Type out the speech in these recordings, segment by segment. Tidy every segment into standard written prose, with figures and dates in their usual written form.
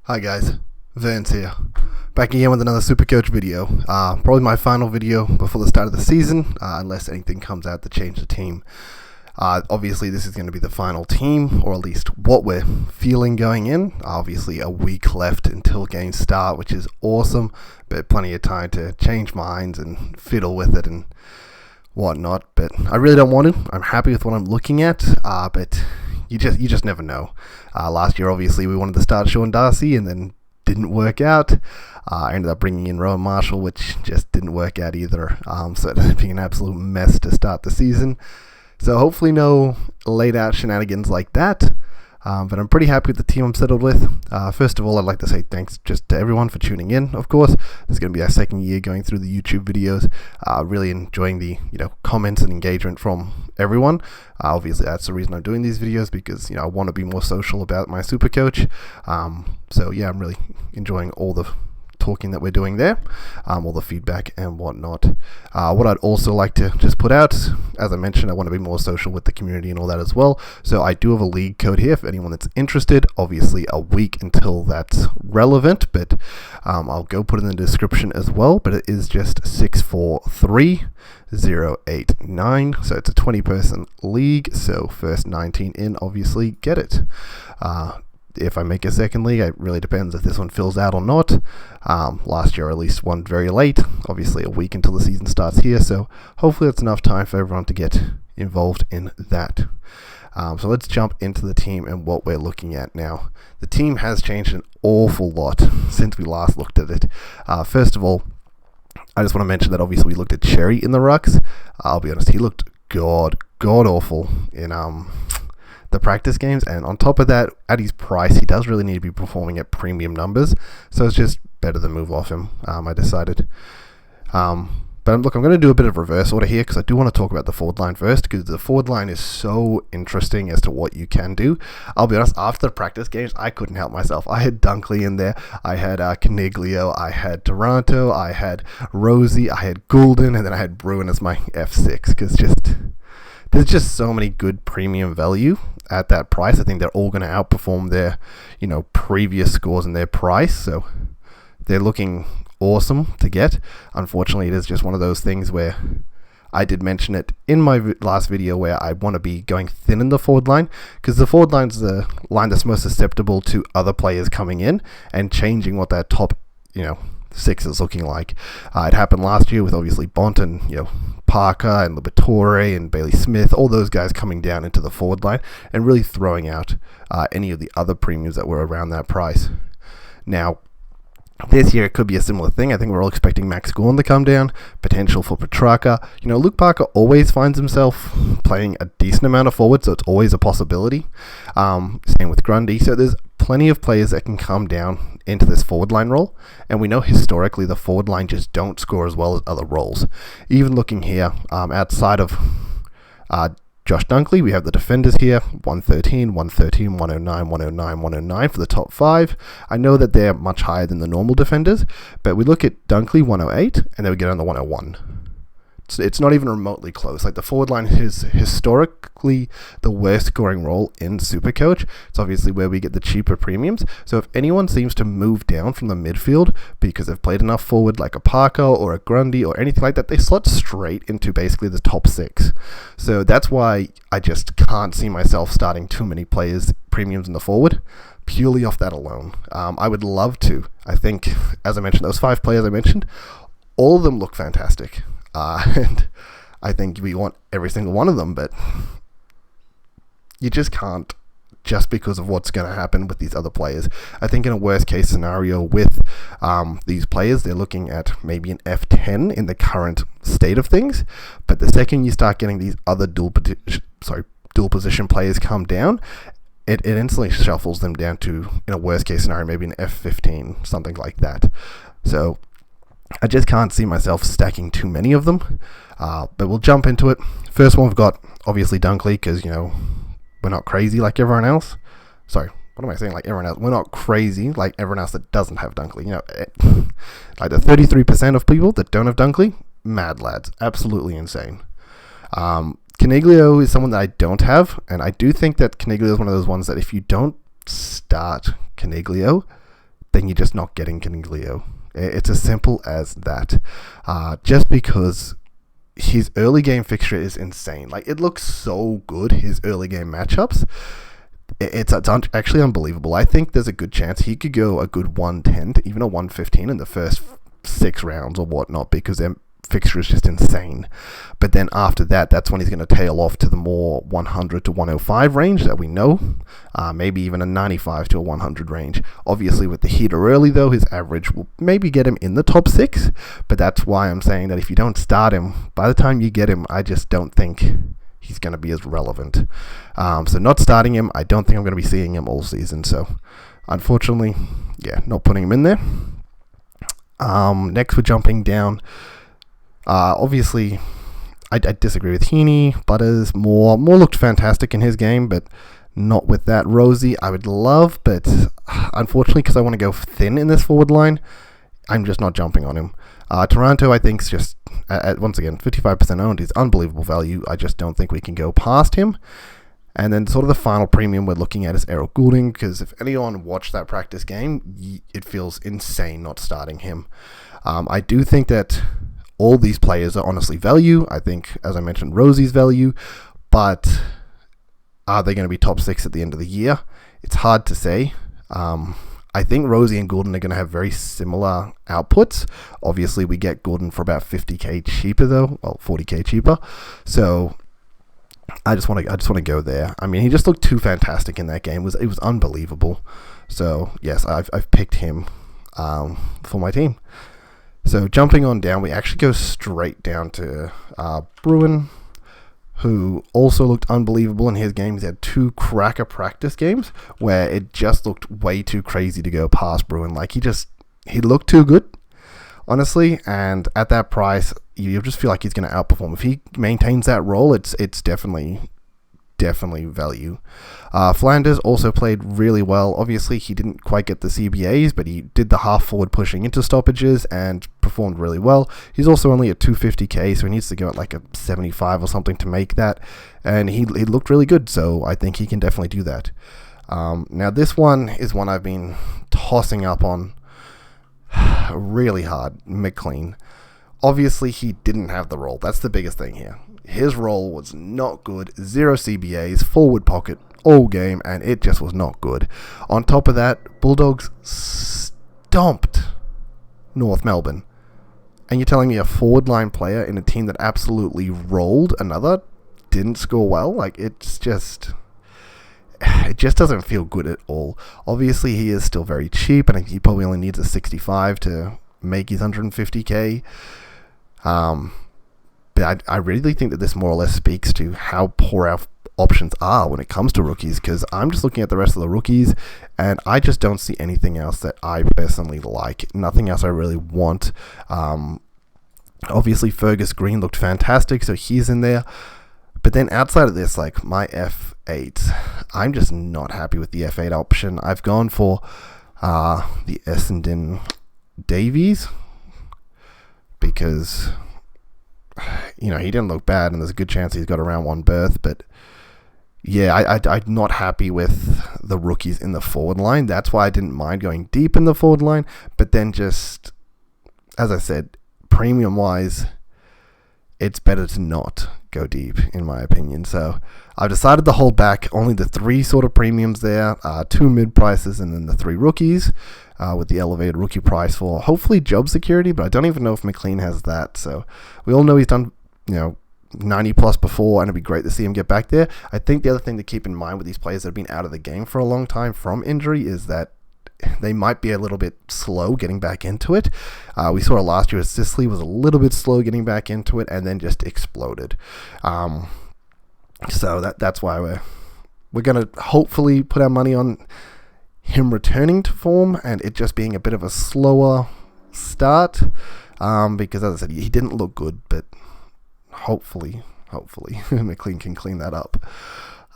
Hi guys, Vance here. Back again with another Supercoach video. Probably my final video before the start of the season, unless anything comes out to change the team. Obviously this is going to be the final team, or at least what we're feeling going in. Obviously a week left until games start, which is awesome, but plenty of time to change minds and fiddle with it and whatnot. But I really don't want it. I'm happy with what I'm looking at, but you just never know. Last year, obviously, we wanted to start Sean Darcy, and then didn't work out. I ended up bringing in Rowan Marshall, which just didn't work out either. So it ended up being an absolute mess to start the season. So hopefully no laid out shenanigans like that. But I'm pretty happy with the team I'm settled with. First of all, I'd like to say thanks just to everyone for tuning in, of course. This is going to be our second year going through the YouTube videos. Really enjoying the comments and engagement from everyone. Obviously, that's the reason I'm doing these videos, because I want to be more social about my Supercoach. So yeah, I'm really enjoying all the talking that we're doing there, all the feedback and whatnot. What I'd also like to just put out, as I mentioned, I want to be more social with the community and all that as well. So I do have a league code here for anyone that's interested. Obviously a week until that's relevant, but I'll go put it in the description as well. But it is just 643089. So it's a 20-person league. So first 19 in obviously get it. If I make a second league, it really depends if this one fills out or not. Last year I released one very late, obviously a week until the season starts here, so hopefully that's enough time for everyone to get involved in that. So let's jump into the team and what we're looking at now. The team has changed an awful lot since we last looked at it. First of all, I just want to mention that obviously we looked at Cherry in the rucks. I'll be honest, he looked god awful in the practice games, and on top of that, at his price, he does really need to be performing at premium numbers, so it's just better to move off him, I decided. But look, I'm going to do a bit of reverse order here, because I do want to talk about the forward line first, because the forward line is so interesting as to what you can do. I'll be honest, after the practice games, I couldn't help myself. I had Dunkley in there, I had Caniglio, I had Taranto, I had Rosie, I had Goulden, and then I had Bruin as my F6, because there's just so many good premium value at that price. I think they're all going to outperform their, previous scores and their price. So they're looking awesome to get. Unfortunately, it is just one of those things where I did mention it in my last video where I want to be going thin in the forward line, because the forward line's the line that's most susceptible to other players coming in and changing what that top, six is looking like. It happened last year with obviously Bont and Parker and Liberatore and Bailey Smith, all those guys coming down into the forward line and really throwing out any of the other premiums that were around that price. Now, this year it could be a similar thing. I think we're all expecting Max Gorn to come down, potential for Petrarca. Luke Parker always finds himself playing a decent amount of forward, so it's always a possibility. Same with Grundy. So there's plenty of players that can come down into this forward line role, and we know historically the forward line just don't score as well as other roles. Even looking here, outside of Josh Dunkley, we have the defenders here, 113, 109, 109, 109 for the top five. I know that they're much higher than the normal defenders, but we look at Dunkley, 108, and then we get on the 101. It's not even remotely close. Like, the forward line is historically the worst scoring role in Supercoach. It's obviously where we get the cheaper premiums. So if anyone seems to move down from the midfield because they've played enough forward, like a Parker or a Grundy or anything like that, they slot straight into basically the top six. So that's why I just can't see myself starting too many players premiums in the forward, purely off that alone. I would love to. I think, as I mentioned, those 5 players I mentioned, all of them look fantastic. And I think we want every single one of them, but you just can't, just because of what's going to happen with these other players. I think in a worst case scenario with these players, they're looking at maybe an F10 in the current state of things, but the second you start getting these other dual position players come down, it instantly shuffles them down to, in a worst case scenario, maybe an F15, something like that. So I just can't see myself stacking too many of them, but we'll jump into it. First one, we've got obviously Dunkley, because we're not crazy like everyone else. Sorry, what am I saying? Like everyone else, we're not crazy like everyone else that doesn't have Dunkley. Like the 33% of people that don't have Dunkley, mad lads, absolutely insane. Caniglio is someone that I don't have, and I do think that Caniglio is one of those ones that if you don't start Caniglio, then you're just not getting Caniglio. It's as simple as that. Just because his early game fixture is insane. Like, it looks so good, his early game matchups. It's actually unbelievable. I think there's a good chance he could go a good 110 to even a 115 in the first 6 rounds or whatnot, because their fixture is just insane. But then after that, that's when he's going to tail off to the more 100 to 105 range that we know. Maybe even a 95 to a 100 range. Obviously, with the heater early, though, his average will maybe get him in the top 6. But that's why I'm saying that if you don't start him, by the time you get him, I just don't think he's going to be as relevant. So not starting him, I don't think I'm going to be seeing him all season. So unfortunately, yeah, not putting him in there. Next, we're jumping down. Obviously, I disagree with Heaney. Butters, Moore looked fantastic in his game, but not with that. Rosie, I would love, but unfortunately, because I want to go thin in this forward line, I'm just not jumping on him. Toronto, I think, is just, once again, 55% owned. He's unbelievable value. I just don't think we can go past him. And then sort of the final premium we're looking at is Errol Goulding, because if anyone watched that practice game, it feels insane not starting him. I do think that all these players are honestly value. I think, as I mentioned, Rosie's value, but are they going to be top 6 at the end of the year? It's hard to say. I think Rosie and Goulden are going to have very similar outputs. Obviously, we get Goulden for about 50k cheaper, though. Well, 40k cheaper. So I just want to go there. I mean, he just looked too fantastic in that game. It was unbelievable. So yes, I've picked him for my team. So jumping on down, we actually go straight down to Bruin, who also looked unbelievable in his game. He had 2 cracker practice games where it just looked way too crazy to go past Bruin. Like, he looked too good, honestly, and at that price, you just feel like he's going to outperform. If he maintains that role, it's definitely value. Flanders also played really well. Obviously, he didn't quite get the CBAs, but he did the half forward pushing into stoppages and performed really well. He's also only at 250k, so he needs to go at like a 75 or something to make that, and he looked really good, so I think he can definitely do that. Now, this one is one I've been tossing up on really hard. McLean. Obviously, he didn't have the role. That's the biggest thing here. His role was not good. 0 CBAs, forward pocket all game, and it just was not good. On top of that, Bulldogs stomped North Melbourne. And you're telling me a forward line player in a team that absolutely rolled another didn't score well? Like, it just doesn't feel good at all. Obviously, he is still very cheap, and he probably only needs a 65 to make his 150k. But I really think that this more or less speaks to how poor our options are when it comes to rookies, because I'm just looking at the rest of the rookies, and I just don't see anything else that I personally like. Nothing else I really want. Obviously, Fergus Green looked fantastic, so he's in there. But then outside of this, like my F8, I'm just not happy with the F8 option. I've gone for the Essendon Davies, because he didn't look bad, and there's a good chance he's got a round 1 berth. But yeah, I'm not happy with the rookies in the forward line. That's why I didn't mind going deep in the forward line. But then just, as I said, premium wise, it's better to not go deep, in my opinion. So I've decided to hold back only the 3 sort of premiums there, 2 mid prices, and then the 3 rookies, with the elevated rookie price for hopefully job security. But I don't even know if McLean has that. So we all know he's done 90 plus before, and it'd be great to see him get back there. I think the other thing to keep in mind with these players that have been out of the game for a long time from injury is that they might be a little bit slow getting back into it. We saw it last year. Sisley was a little bit slow getting back into it, and then just exploded. So that's why we're going to hopefully put our money on him returning to form, and it just being a bit of a slower start. Because, as I said, he didn't look good, but hopefully McLean can clean that up.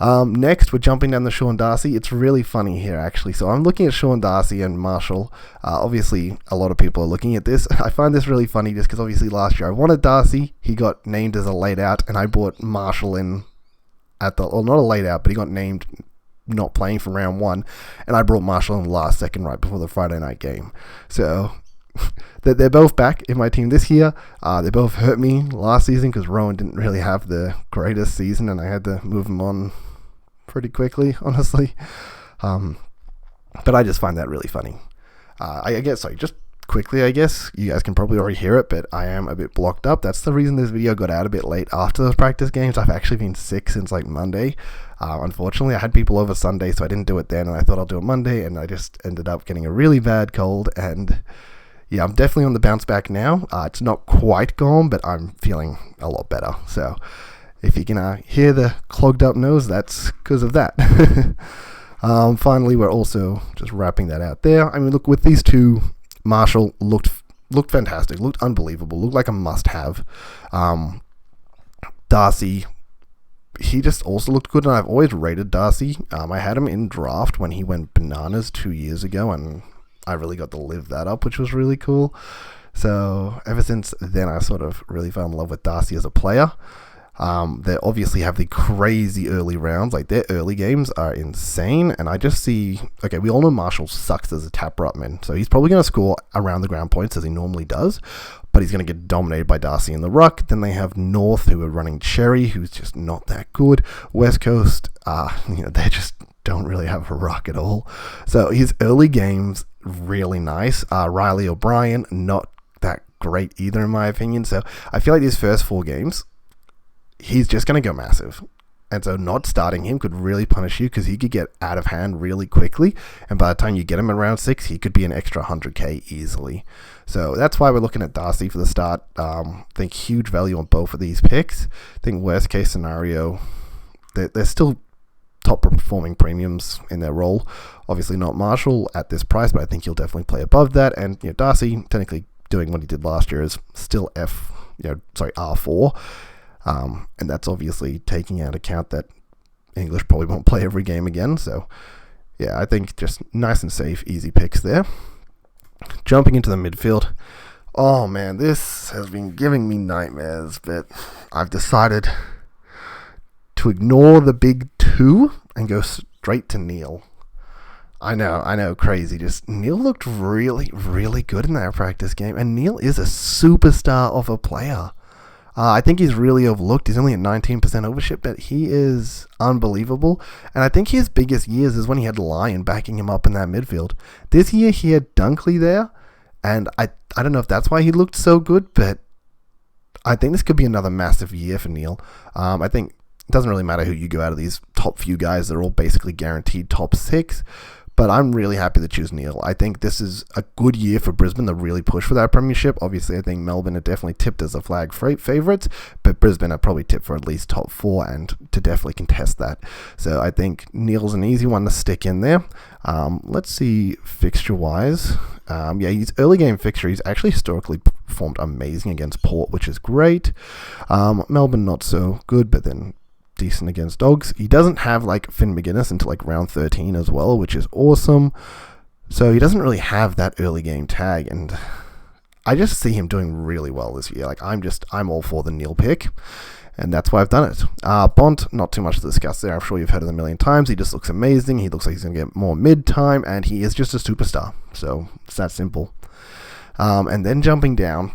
Next, we're jumping down to Sean Darcy. It's really funny here, actually. So I'm looking at Sean Darcy and Marshall. Obviously, a lot of people are looking at this. I find this really funny just because obviously last year I wanted Darcy. He got named as a late out, and I bought Marshall in at not a late out, but he got named not playing from round 1, and I brought Marshall in last second right before the Friday night game. So they're both back in my team this year. They both hurt me last season because Rowan didn't really have the greatest season, and I had to move him on pretty quickly, honestly. But I just find that really funny. Just quickly, I guess, you guys can probably already hear it, but I am a bit blocked up. That's the reason this video got out a bit late after those practice games. I've actually been sick since like Monday. Unfortunately, I had people over Sunday, so I didn't do it then, and I thought I'll do it Monday, and I just ended up getting a really bad cold, and yeah, I'm definitely on the bounce back now. It's not quite gone, but I'm feeling a lot better. So if you can hear the clogged up nose, that's because of that. Finally, we're also just wrapping that out there. I mean, look, with these two, Marshall looked fantastic, looked unbelievable, looked like a must-have. Darcy, he just also looked good, and I've always rated Darcy. I had him in draft when he went bananas 2 years ago, and I really got to live that up, which was really cool. So ever since then, I sort of really fell in love with Darcy as a player. They obviously have the crazy early rounds. Like, their early games are insane, and I just see, okay, we all know Marshall sucks as a tap rutman, so he's probably going to score around the ground points as he normally does, but he's going to get dominated by Darcy in the ruck. Then they have North, who are running Cherry, who's just not that good. West Coast, they just don't really have a ruck at all. So his early games, really nice. Riley O'Brien, not that great either, in my opinion. So I feel like these first 4 games, he's just going to go massive. And so not starting him could really punish you, because he could get out of hand really quickly. And by the time you get him in round 6, he could be an extra 100k easily. So that's why we're looking at Darcy for the start. I think huge value on both of these picks. I think worst case scenario, they're still top performing premiums in their role. Obviously not Marshall at this price, but I think he'll definitely play above that. And Darcy, technically doing what he did last year, is still R4. And that's obviously taking into account that English probably won't play every game again. So yeah, I think just nice and safe, easy picks there. Jumping into the midfield. Oh man, this has been giving me nightmares, but I've decided to ignore the big 2 and go straight to Neil. I know, crazy. Just Neil looked really, really good in that practice game, and Neil is a superstar of a player. I think he's really overlooked. He's only at 19% ownership, but he is unbelievable. And I think his biggest years is when he had Lyon backing him up in that midfield. This year he had Dunkley there, and I don't know if that's why he looked so good, but I think this could be another massive year for Neil. I think it doesn't really matter who you go out of these top few guys. They're all basically guaranteed top 6. But I'm really happy to choose Neil. I think this is a good year for Brisbane to really push for that premiership. Obviously, I think Melbourne are definitely tipped as the flag favourites, but Brisbane are probably tipped for at least top 4 and to definitely contest that. So I think Neil's an easy one to stick in there. Let's see fixture-wise. His early game fixture, he's actually historically performed amazing against Port, which is great. Melbourne not so good, but then decent against Dogs. He doesn't have like Finn McGuinness until like round 13 as well, which is awesome. So he doesn't really have that early game tag, and I just see him doing really well this year. Like, I'm all for the Neil pick, and that's why I've done it. Bont, not too much to discuss there. I'm sure you've heard it a million times. He just looks amazing. He looks like he's going to get more mid-time, and he is just a superstar. So it's that simple. And then jumping down,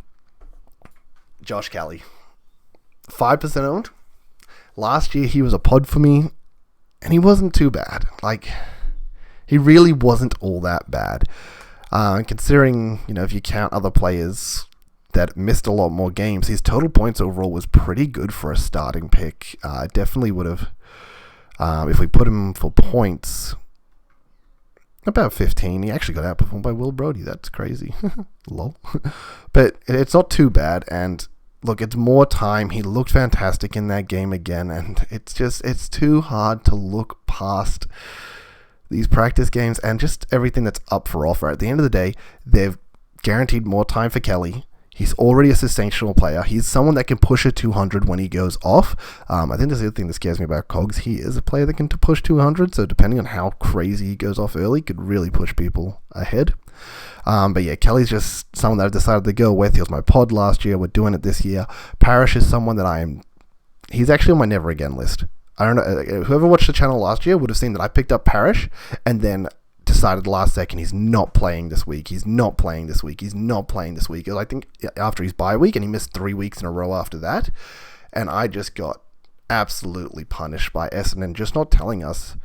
Josh Kelly. 5% owned. Last year, he was a pod for me, and he wasn't too bad. Like, he really wasn't all that bad. Considering, if you count other players that missed a lot more games, his total points overall was pretty good for a starting pick. Definitely would have, if we put him for points, about 15. He actually got outperformed by Will Brodie. That's crazy. Lol. But it's not too bad, and look, it's more time. He looked fantastic in that game again, and it's too hard to look past these practice games and just everything that's up for offer. At the end of the day, they've guaranteed more time for Kelly. He's already a sensational player. He's someone that can push a 200 when he goes off. I think that's the other thing that scares me about Cogs. He is a player that can push 200, so depending on how crazy he goes off early, could really push people ahead. But yeah, Kelly's just someone that I've decided to go with. He was my pod last year. We're doing it this year. Parrish is someone that he's actually on my never again list. I don't know, whoever watched the channel last year would have seen that I picked up Parrish and then decided last second he's not playing this week. He's not playing this week. He's not playing this week. I think after his bye week, and he missed 3 weeks in a row after that. And I just got absolutely punished by Essendon just not telling us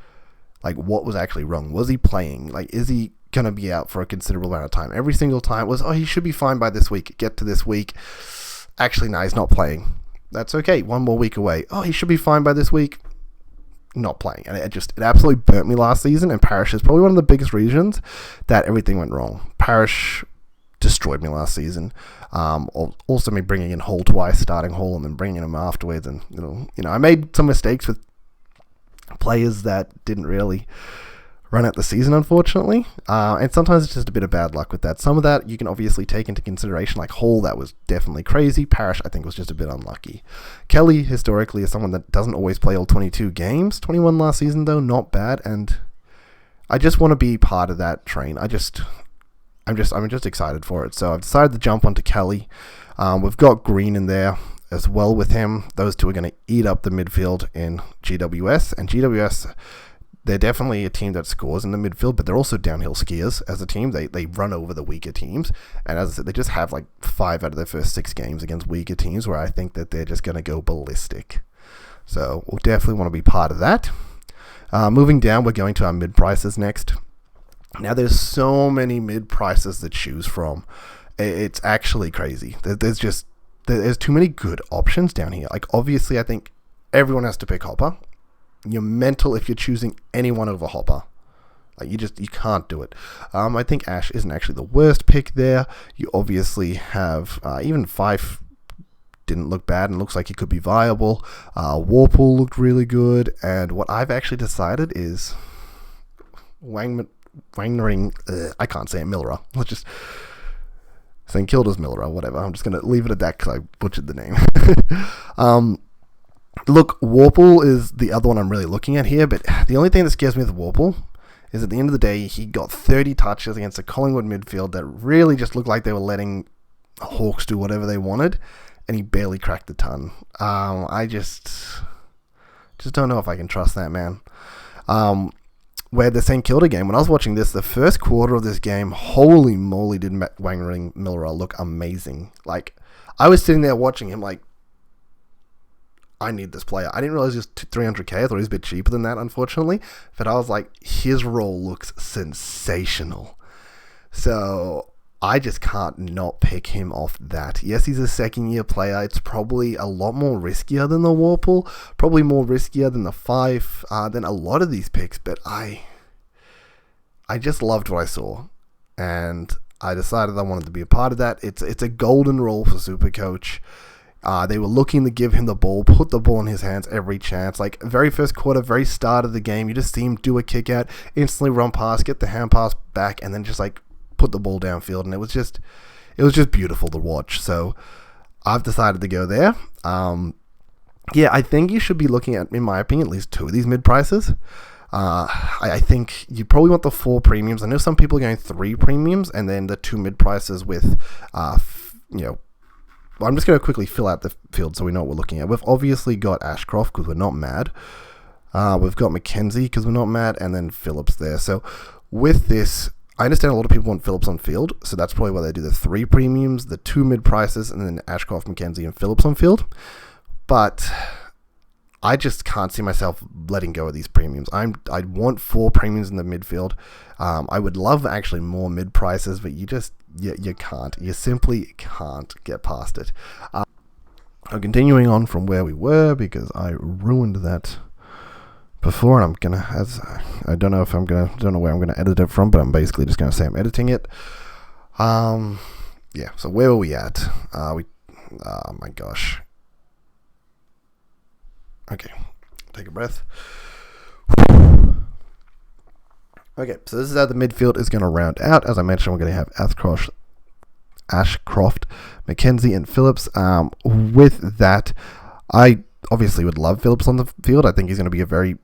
like what was actually wrong. Was he playing? Like, is he going to be out for a considerable amount of time? Every single time was, he should be fine by this week. Get to this week. Actually, no, he's not playing. That's okay. 1 more week away. He should be fine by this week. Not playing. And it absolutely burnt me last season. And Parrish is probably one of the biggest reasons that everything went wrong. Parrish destroyed me last season. Also me bringing in Hall twice, starting Hall and then bringing him afterwards. And, I made some mistakes with players that didn't really run out the season, unfortunately. And sometimes it's just a bit of bad luck with that. Some of that you can obviously take into consideration, like Hall, that was definitely crazy. Parrish, I think, was just a bit unlucky. Kelly, historically, is someone that doesn't always play all 22 games. 21 last season, though, not bad. And I just want to be part of that train. I'm just excited for it. So I've decided to jump onto Kelly. We've got Green in there as well with him. Those two are going to eat up the midfield in GWS. And GWS, they're definitely a team that scores in the midfield, but they're also downhill skiers as a team. They run over the weaker teams. And as I said, they just have like 5 out of their first 6 games against weaker teams where I think that they're just going to go ballistic. So we'll definitely want to be part of that. Moving down, we're going to our mid prices next. Now, there's so many mid prices to choose from. It's actually crazy. There's too many good options down here. Like, obviously, I think everyone has to pick Hopper. You're mental if you're choosing anyone over Hopper. Like, you can't do it. I think Ash isn't actually the worst pick there. You obviously have even Fife didn't look bad and looks like he could be viable. Warpool looked really good. And what I've actually decided is Wangering, I can't say it, Millera. Let's just St. Kilda's Millera, whatever. I'm just going to leave it at that because I butchered the name. Look, Warple is the other one I'm really looking at here, but the only thing that scares me with Warple is at the end of the day, he got 30 touches against a Collingwood midfield that really just looked like they were letting Hawks do whatever they wanted, and he barely cracked the ton. I just don't know if I can trust that, man. Where the St. Kilda game, when I was watching this, the first quarter of this game, holy moly, did Wangering Millera look amazing. Like, I was sitting there watching him like, I need this player. I didn't realize he was 300k. I thought he was a bit cheaper than that, unfortunately. But I was like, his role looks sensational. So I just can't not pick him off that. Yes, he's a second-year player. It's probably a lot more riskier than the Warple. Probably more riskier than the Fife, than a lot of these picks. But I just loved what I saw. And I decided I wanted to be a part of that. It's a golden role for Supercoach. They were looking to give him the ball, put the ball in his hands every chance. Like, very first quarter, very start of the game, you just see him do a kick out, instantly run past, get the hand pass back, and then just like put the ball downfield. And it was just beautiful to watch. So I've decided to go there. I think you should be looking at, in my opinion, at least 2 of these mid prices. I think you probably want the 4 premiums. I know some people are going 3 premiums and then the 2 mid prices with, I'm just going to quickly fill out the field so we know what we're looking at. We've obviously got Ashcroft because we're not mad. We've got McKenzie because we're not mad, and then Phillips there. So with this, I understand a lot of people want Phillips on field, so that's probably why they do the 3 premiums, the 2 mid prices, and then Ashcroft, McKenzie, and Phillips on field. But I just can't see myself letting go of these premiums. I want 4 premiums in the midfield. I would love actually more mid prices, but you can't. You simply can't get past it. I'm continuing on from where we were because I ruined that before, and I'm gonna, I don't know where I'm gonna edit it from, but I'm basically just gonna say I'm editing it. So where were we at? Oh my gosh. Okay, take a breath. Okay, so this is how the midfield is going to round out. As I mentioned, we're going to have Ashcroft, McKenzie, and Phillips. With that, I obviously would love Phillips on the field. I think he's going to be a very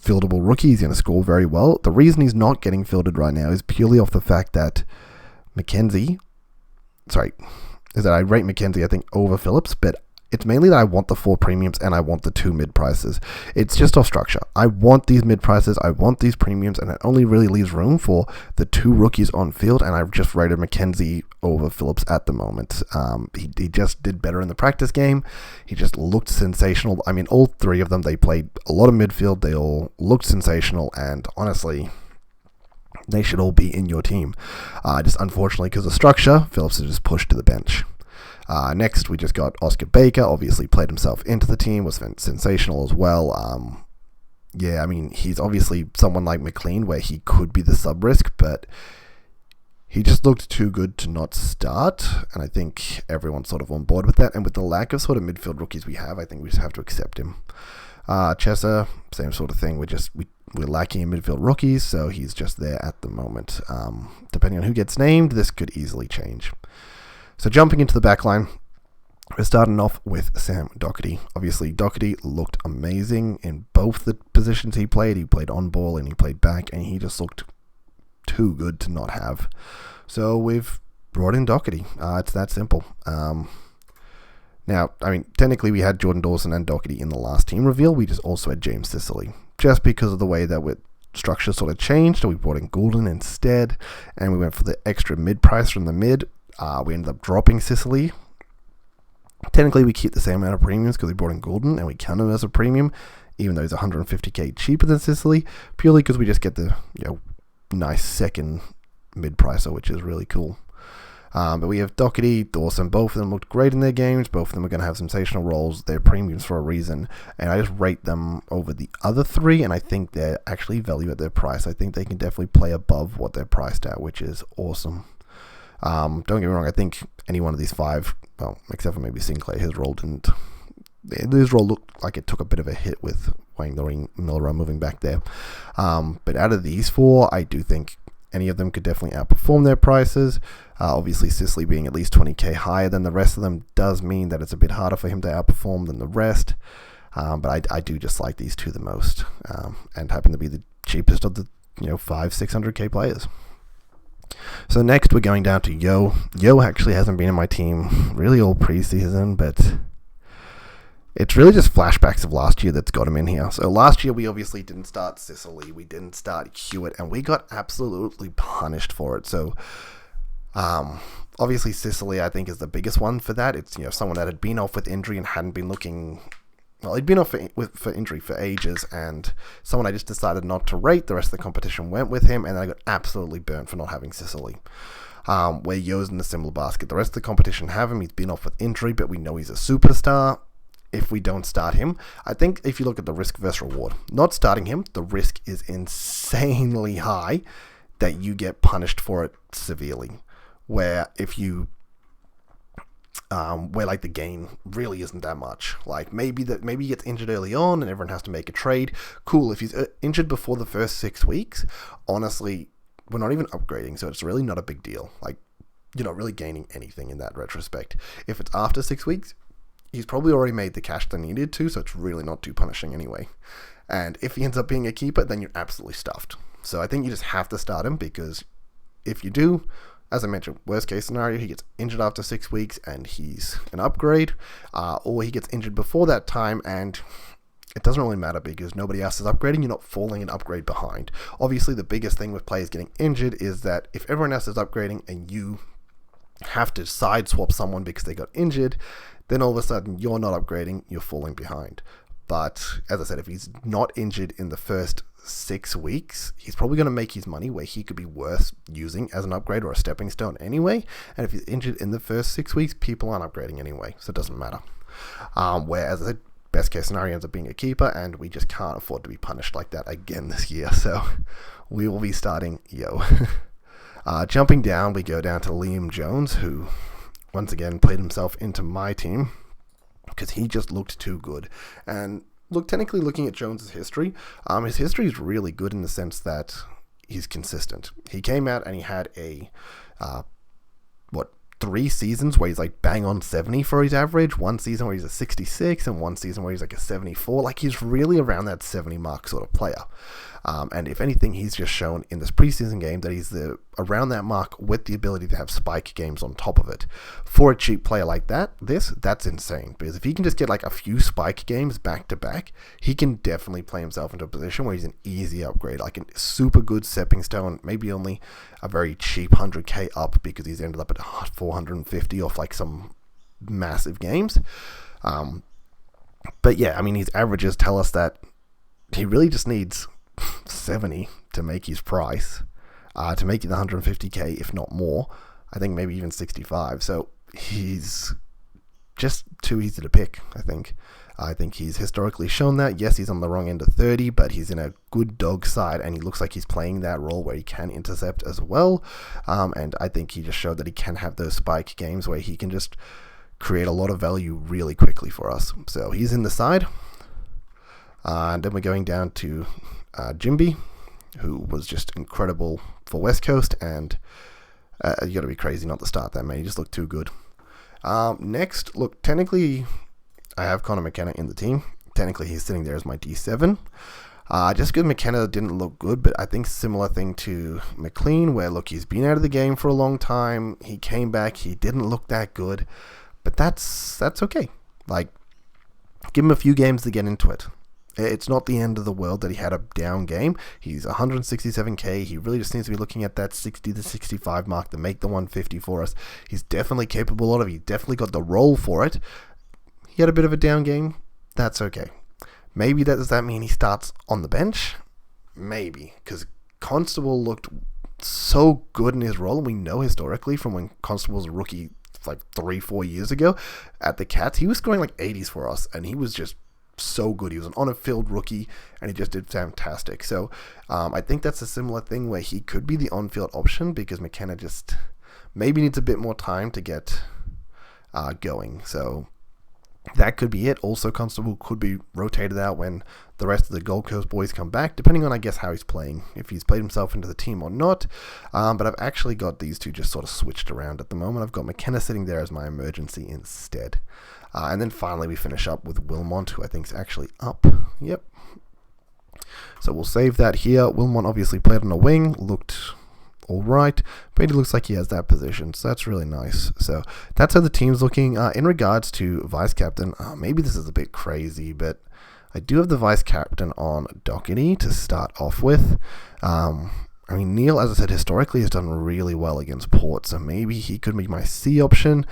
fieldable rookie. He's going to score very well. The reason he's not getting fielded right now is purely off the fact that I rate McKenzie, I think, over Phillips, but it's mainly that I want the 4 premiums and I want the 2 mid prices. It's just off structure. I want these mid prices, I want these premiums, and it only really leaves room for the 2 rookies on field, and I've just rated McKenzie over Phillips at the moment. He just did better in the practice game. He just looked sensational. I mean, all 3 of them, they played a lot of midfield. They all looked sensational, and honestly, they should all be in your team. Just unfortunately, because of structure, Phillips is just pushed to the bench. Next, we just got Oscar Baker. Obviously played himself into the team, was sensational as well. Yeah, I mean, he's obviously someone like McLean where he could be the sub-risk, but he just looked too good to not start, and I think everyone's sort of on board with that. And with the lack of sort of midfield rookies we have, I think we just have to accept him. Chesser, same sort of thing. We're lacking in midfield rookies, so he's just there at the moment. Depending on who gets named, this could easily change. So jumping into the back line, we're starting off with Sam Doherty. Obviously, Doherty looked amazing in both the positions he played. He played on ball and he played back, and he just looked too good to not have. So we've brought in Doherty. It's that simple. Now, I mean, technically we had Jordan Dawson and Doherty in the last team reveal. We just also had James Sicily. Just because of the way that we're structure sort of changed, we brought in Goulden instead, and we went for the extra mid price from the mid. We ended up dropping Sicily. Technically, we keep the same amount of premiums because we brought in Goulden, and we count him as a premium, even though he's 150k cheaper than Sicily, purely because we just get the nice second mid pricer, which is really cool. But we have Doherty, Dawson. Both of them looked great in their games. Both of them are going to have sensational roles. They're premiums for a reason, and I just rate them over the other 3, and I think they're actually value at their price. I think they can definitely play above what they're priced at, which is awesome. Don't get me wrong, I think any one of these 5, well, except for maybe Sinclair, his role looked like it took a bit of a hit with Wayne Milrow moving back there. But out of these 4, I do think any of them could definitely outperform their prices. Obviously, Sicily being at least 20k higher than the rest of them does mean that it's a bit harder for him to outperform than the rest. But I do just like these 2 the most, and happen to be the cheapest of the 500-600k players. So next we're going down to Yo. Yo actually hasn't been in my team really all preseason, but it's really just flashbacks of last year that's got him in here. So last year we obviously didn't start Sicily, we didn't start Hewitt, and we got absolutely punished for it. So obviously Sicily I think is the biggest one for that. It's someone that had been off with injury and hadn't been looking. Well, he'd been off for injury for ages, and someone I just decided not to rate. The rest of the competition went with him, and then I got absolutely burnt for not having Sicily. Where Yo's in a similar basket. The rest of the competition have him. He's been off with injury, but we know he's a superstar. If we don't start him, I think if you look at the risk versus reward, not starting him, the risk is insanely high that you get punished for it severely. Where if you where like the gain really isn't that much. Like maybe he gets injured early on and everyone has to make a trade. Cool. If he's injured before the first 6 weeks, honestly, we're not even upgrading, so it's really not a big deal. Like you're not really gaining anything in that retrospect. If it's after 6 weeks, he's probably already made the cash they needed to, so it's really not too punishing anyway. And if he ends up being a keeper, then you're absolutely stuffed. So I think you just have to start him, because if you do, as I mentioned, worst case scenario, he gets injured after 6 weeks and he's an upgrade, or he gets injured before that time and it doesn't really matter because nobody else is upgrading. You're not falling an upgrade behind. Obviously, the biggest thing with players getting injured is that if everyone else is upgrading and you have to side swap someone because they got injured, then all of a sudden you're not upgrading, you're falling behind. But as I said, if he's not injured in the first 6 weeks, he's probably going to make his money where he could be worth using as an upgrade or a stepping stone anyway. And if he's injured in the first 6 weeks, people aren't upgrading anyway, so it doesn't matter. Whereas I said, best case scenario ends up being a keeper, and we just can't afford to be punished like that again this year. So we will be starting Yo. Jumping down, we go down to Liam Jones, who once again played himself into my team because he just looked too good. And look, technically looking at Jones's history, his history is really good in the sense that he's consistent. He came out and he had a 3 seasons where he's like bang on 70 for his average, 1 season where he's a 66, and 1 season where he's like a 74. Like, he's really around that 70 mark sort of player. And if anything, he's just shown in this preseason game that he's around that mark with the ability to have spike games on top of it. For a cheap player like that's insane. Because if he can just get like a few spike games back to back, he can definitely play himself into a position where he's an easy upgrade, like a super good stepping stone, maybe only a very cheap 100k up because he's ended up at 450 off like some massive games. But yeah, I mean, his averages tell us that he really just needs 70 to make his price, to make it the 150k, if not more. I think maybe even 65. So he's just too easy to pick, I think. I think he's historically shown that. Yes, he's on the wrong end of 30, but he's in a good dog side, and he looks like he's playing that role where he can intercept as well. And I think he just showed that he can have those spike games where he can just create a lot of value really quickly for us. So he's in the side. And then we're going down to Jimby, who was just incredible for West Coast, and you got to be crazy not to start that, man. He just looked too good. Next, look, technically, I have Connor McKenna in the team. Technically, he's sitting there as my D7. Just because McKenna didn't look good, but I think similar thing to McLean, where, look, he's been out of the game for a long time. He came back. He didn't look that good, but that's okay. Like, give him a few games to get into it. It's not the end of the world that he had a down game. He's 167k. He really just needs to be looking at that 60 to 65 mark to make the 150 for us. He's definitely capable of it. He definitely got the role for it. He had a bit of a down game. That's okay. Maybe does that mean he starts on the bench? Maybe, because Constable looked so good in his role, and we know historically from when Constable was a rookie like 3-4 years ago at the Cats, he was scoring like 80s for us, and he was just so good. He was an on-field rookie, and he just did fantastic. So I think that's a similar thing where he could be the on-field option, because McKenna just maybe needs a bit more time to get going. So that could be it. Also, Constable could be rotated out when the rest of the Gold Coast boys come back, depending on, I guess, how he's playing, if he's played himself into the team or not. But I've actually got these two just sort of switched around at the moment. I've got McKenna sitting there as my emergency instead. And then finally we finish up with Wilmont, who I think is actually up. Yep. So we'll save that here. Wilmont obviously played on a wing, looked all right, but he looks like he has that position, so that's really nice. So that's how the team's looking. In regards to vice captain, maybe this is a bit crazy, but I do have the vice captain on Doherty to start off with. I mean, Neil, as I said, historically has done really well against Port, so maybe he could be my C option.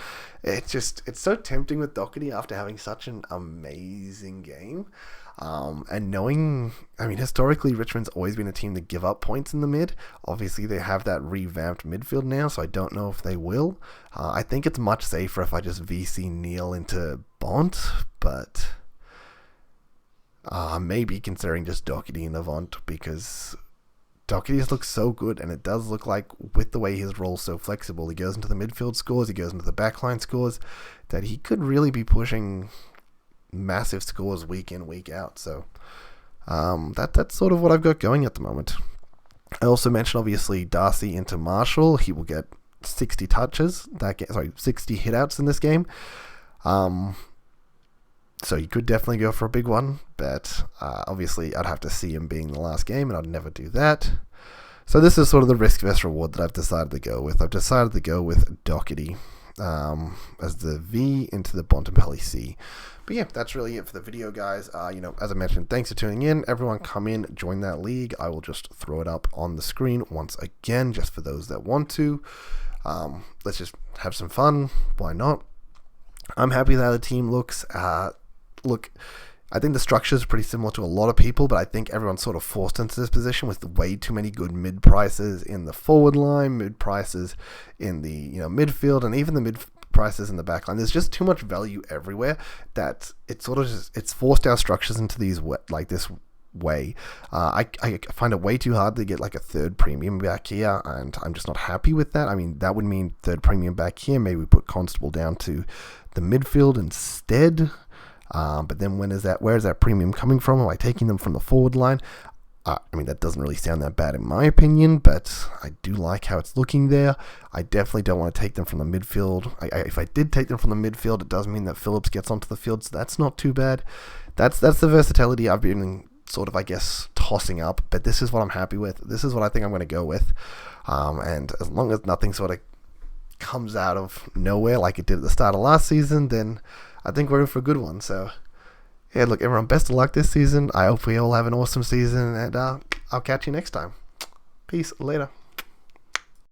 It's so tempting with Doherty after having such an amazing game. And knowing, I mean, historically, Richmond's always been a team to give up points in the mid. Obviously, they have that revamped midfield now, so I don't know if they will. I think it's much safer if I just VC Neil into Bont, but maybe considering just Doherty and Avant, because Doherty just looks so good, and it does look like, with the way his role's so flexible, he goes into the midfield scores, he goes into the backline scores, that he could really be pushing massive scores week in, week out. So that's sort of what I've got going at the moment. I also mentioned, obviously, Darcy into Marshall. He will get 60 touches, 60 hitouts in this game. So you could definitely go for a big one, but obviously I'd have to see him being the last game, and I'd never do that. So this is sort of the risk versus reward that I've decided to go with. I've decided to go with Doherty as the V into the Bontempelli C. But yeah, that's really it for the video, guys. As I mentioned, thanks for tuning in. Everyone come in, join that league. I will just throw it up on the screen once again, just for those that want to. Let's just have some fun. Why not? I'm happy with how the team looks. Look, I think the structure is pretty similar to a lot of people, but I think everyone's sort of forced into this position with way too many good mid prices in the forward line, mid prices in the midfield, and even the mid prices in the back line. There's just too much value everywhere that it's sort of it's forced our structures into these this way. I find it way too hard to get like a third premium back here, and I'm just not happy with that. I mean, that would mean third premium back here. Maybe we put Constable down to the midfield instead. But then where is that premium coming from? Am I taking them from the forward line? I mean, that doesn't really sound that bad in my opinion, but I do like how it's looking there. I definitely don't want to take them from the midfield. If I did take them from the midfield, it does mean that Phillips gets onto the field, so that's not too bad. That's the versatility I've been sort of, I guess, tossing up, but this is what I'm happy with. This is what I think I'm going to go with. And as long as nothing sort of comes out of nowhere like it did at the start of last season, then I think we're in for a good one. So, yeah, look, everyone, best of luck this season. I hope we all have an awesome season, and I'll catch you next time. Peace. Later.